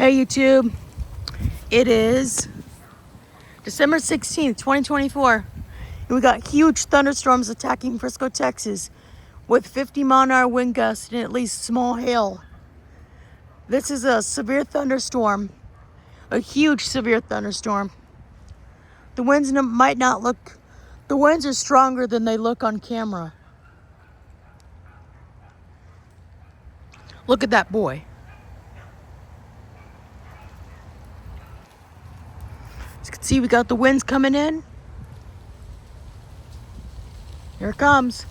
Hey YouTube, it is December 16th, 2024, and we got huge thunderstorms attacking Frisco, Texas with 50-mile-an-hour wind gusts and at least small hail. This is a severe thunderstorm, a huge severe thunderstorm. The winds might not look, the winds are stronger than they look on camera. Look at that boy. As you can see, we got the winds coming in. Here it comes.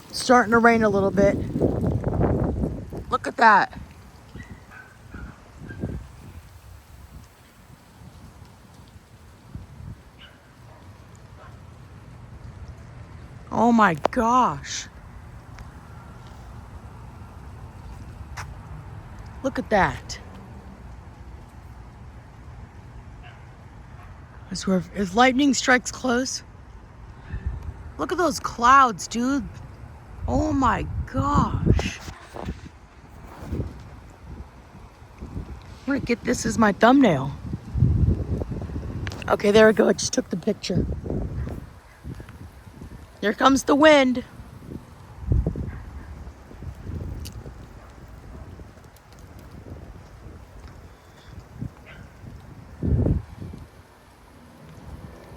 It's starting to rain a little bit. Look at that. Oh my gosh. Look at that. I swear, if lightning strikes close, look at those clouds, dude. Oh my gosh. I'm gonna get this as my thumbnail. Okay, there we go. I just took the picture. Here comes the wind.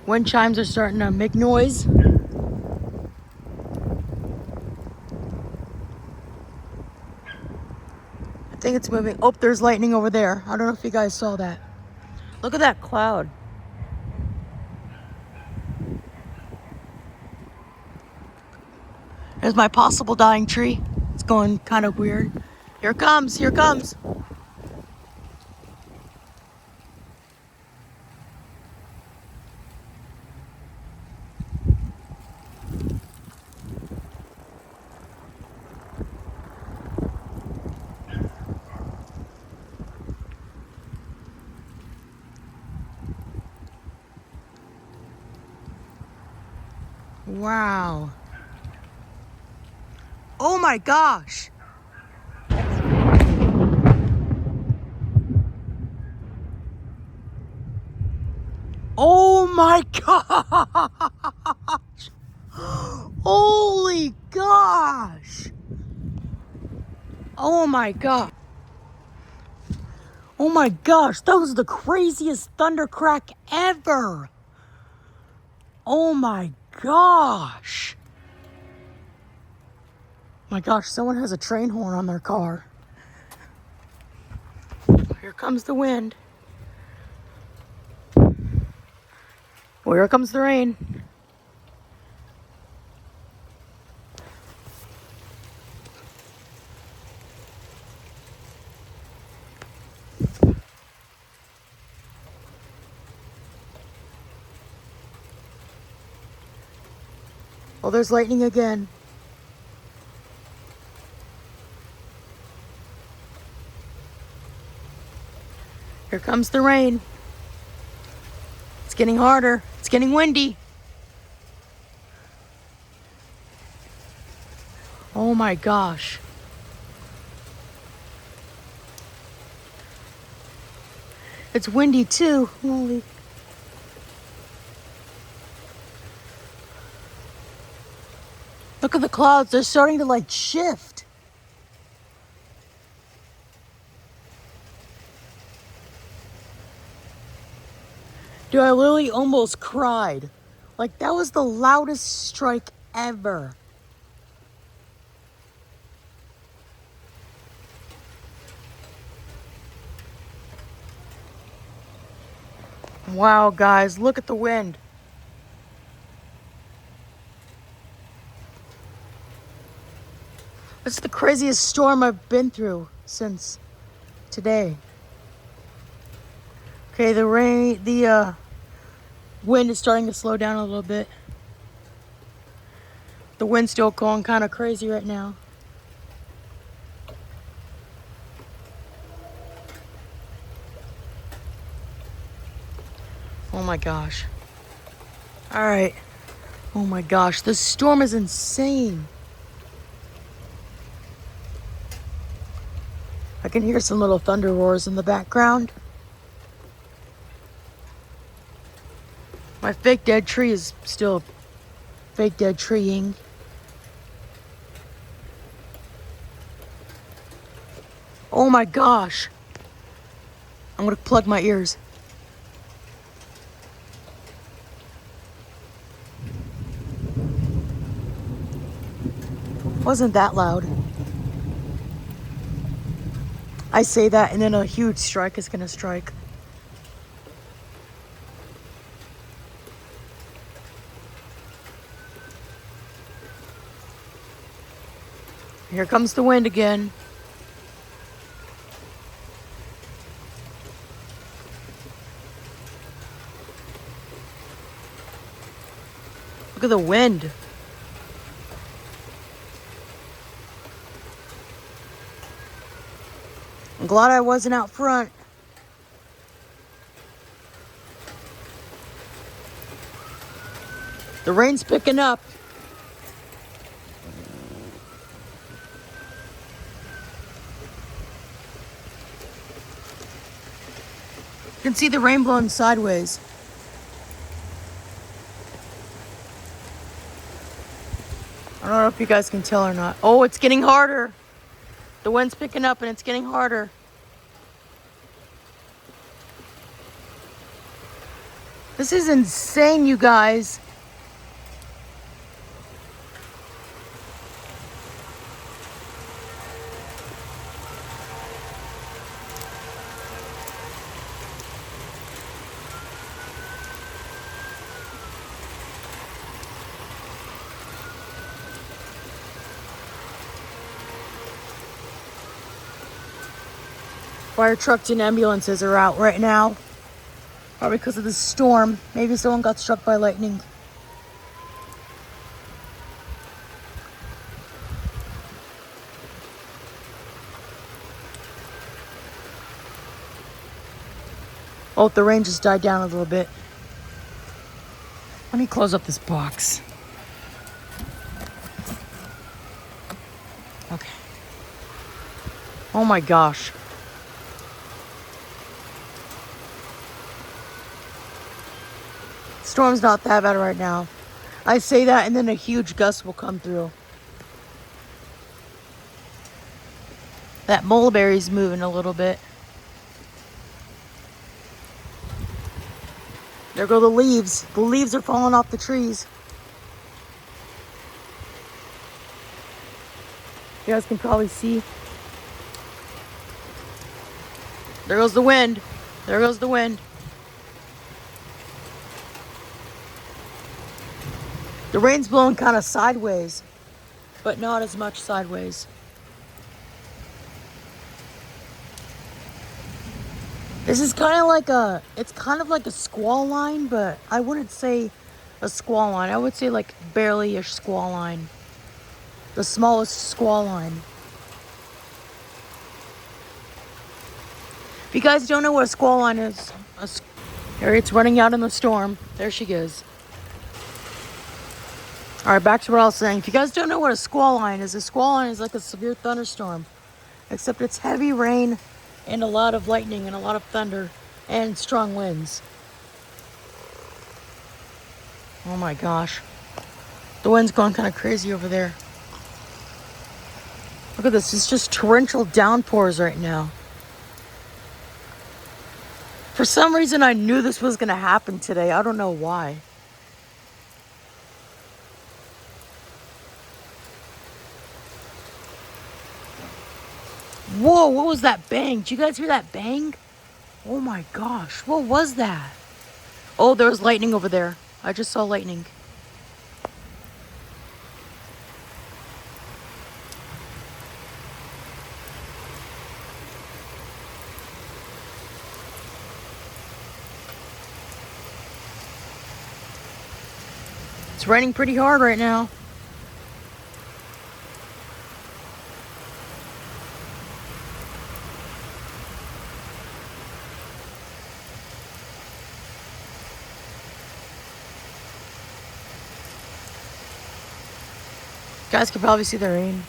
Wind chimes are starting to make noise. I think it's moving. Oh, there's lightning over there. I don't know if you guys saw that. Look at that cloud. There's my possible dying tree. It's going kind of weird. Here it comes. Here it comes. Wow. Oh my gosh. Oh my gosh. Holy gosh. Oh my god. Oh my gosh, that was the craziest thunder crack ever. Oh my gosh. My gosh, someone has a train horn on their car. Here comes the wind. Well, here comes the rain. Oh, there's lightning again. Here comes the rain. It's getting harder. It's getting windy. Oh my gosh. It's windy too. Holy. Look at the clouds. They're starting to like shift. Dude, I literally almost cried. Like, that was the loudest strike ever. Wow, guys, look at the wind. It's the craziest storm I've been through since today. Okay, the wind is starting to slow down a little bit. The wind's still going kind of crazy right now. Oh my gosh. All right. Oh my gosh, this storm is insane. I can hear some little thunder roars in the background. My fake dead tree is still fake dead treeing. Oh my gosh. I'm gonna plug my ears. Wasn't that loud. I say that and then a huge strike is gonna strike. Here comes the wind again. Look at the wind. I'm glad I wasn't out front. The rain's picking up. You can see the rain blowing sideways. I don't know if you guys can tell or not. Oh, it's getting harder. The wind's picking up and it's getting harder. This is insane, you guys. Fire trucks and ambulances are out right now. Probably because of the storm. Maybe someone got struck by lightning. Oh, the rain just died down a little bit. Let me close up this box. Okay. Oh my gosh. Storm's not that bad right now. I say that and then a huge gust will come through. That mulberry's moving a little bit. There go the leaves. The leaves are falling off the trees. You guys can probably see. There goes the wind. There goes the wind. The rain's blowing kind of sideways, but not as much sideways. This is kind of like a squall line, but I wouldn't say a squall line. I would say like barely-ish squall line. The smallest squall line. If you guys don't know what a squall line is, Harriet's running out in the storm. There she goes. All right, back to what I was saying. If you guys don't know what a squall line is, a squall line is like a severe thunderstorm, except it's heavy rain and a lot of lightning and a lot of thunder and strong winds. Oh my gosh. The wind's going kind of crazy over there. Look at this. It's just torrential downpours right now. For some reason, I knew this was going to happen today. I don't know why. Whoa, what was that bang? Did you guys hear that bang? Oh my gosh, what was that? Oh, there was lightning over there. I just saw lightning. It's raining pretty hard right now. You guys can probably see the rain.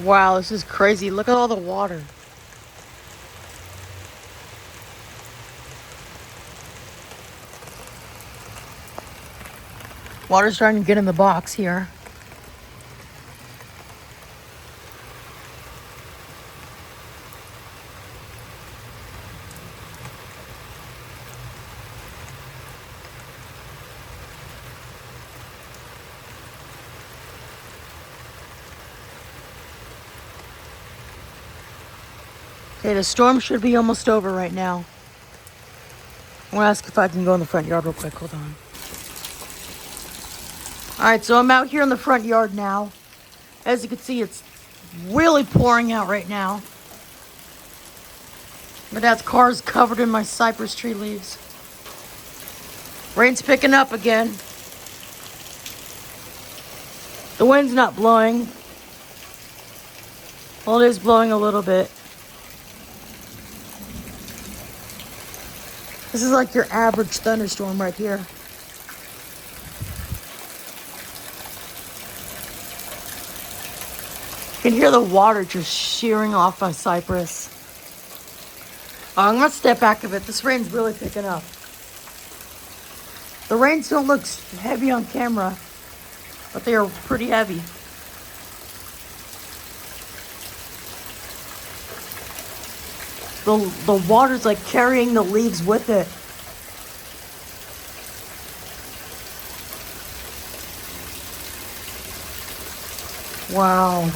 Wow, this is crazy. Look at all the water. Water's starting to get in the box here. Okay, the storm should be almost over right now. I'm gonna ask if I can go in the front yard real quick. Hold on. All right, so I'm out here in the front yard now. As you can see, it's really pouring out right now. My dad's car is covered in my cypress tree leaves. Rain's picking up again. The wind's not blowing. Well, it is blowing a little bit. This is like your average thunderstorm right here. You can hear the water just shearing off my cypress. Oh, I'm gonna step back a bit. This rain's really picking up. The rains don't look heavy on camera, but they are pretty heavy. The water's like carrying the leaves with it. Wow.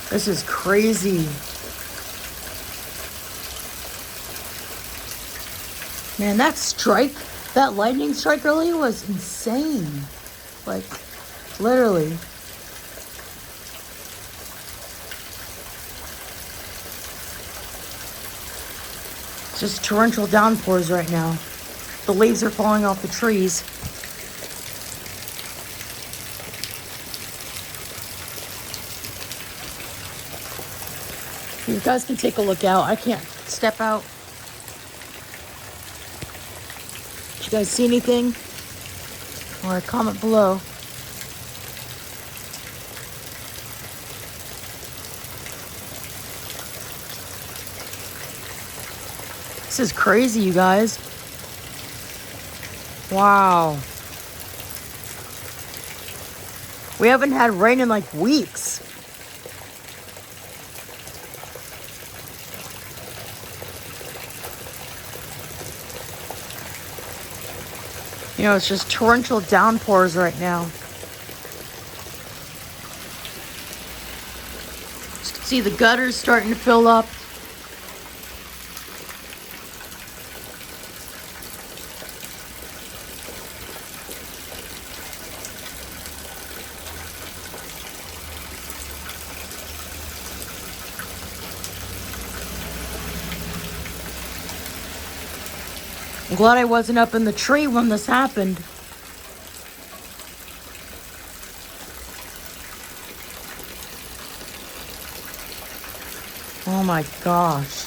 This is crazy. Man, that lightning strike earlier was insane. Like, literally. It's just torrential downpours right now. The leaves are falling off the trees. You guys can take a look out. I can't step out. Did you guys see anything? Or comment below. This is crazy, you guys. Wow. We haven't had rain in like weeks. You know, it's just torrential downpours right now. You can see the gutters starting to fill up. I'm glad I wasn't up in the tree when this happened. Oh my gosh.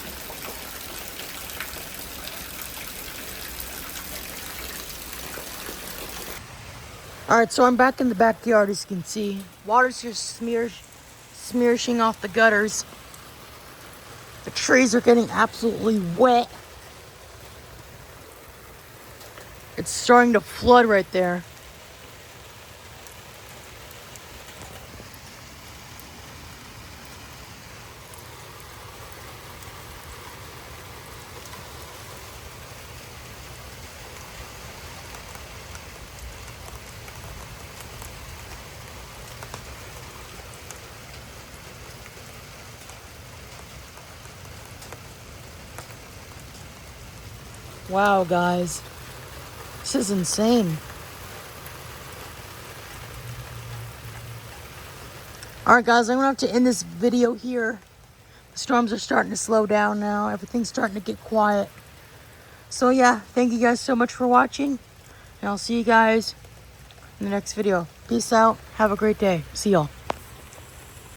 Alright, so I'm back in the backyard, as you can see. Water's just smearing off the gutters. The trees are getting absolutely wet. It's starting to flood right there. Wow, guys. This is insane. Alright guys, I'm going to have to end this video here. The storms are starting to slow down now. Everything's starting to get quiet. So yeah, thank you guys so much for watching. And I'll see you guys in the next video. Peace out. Have a great day. See y'all.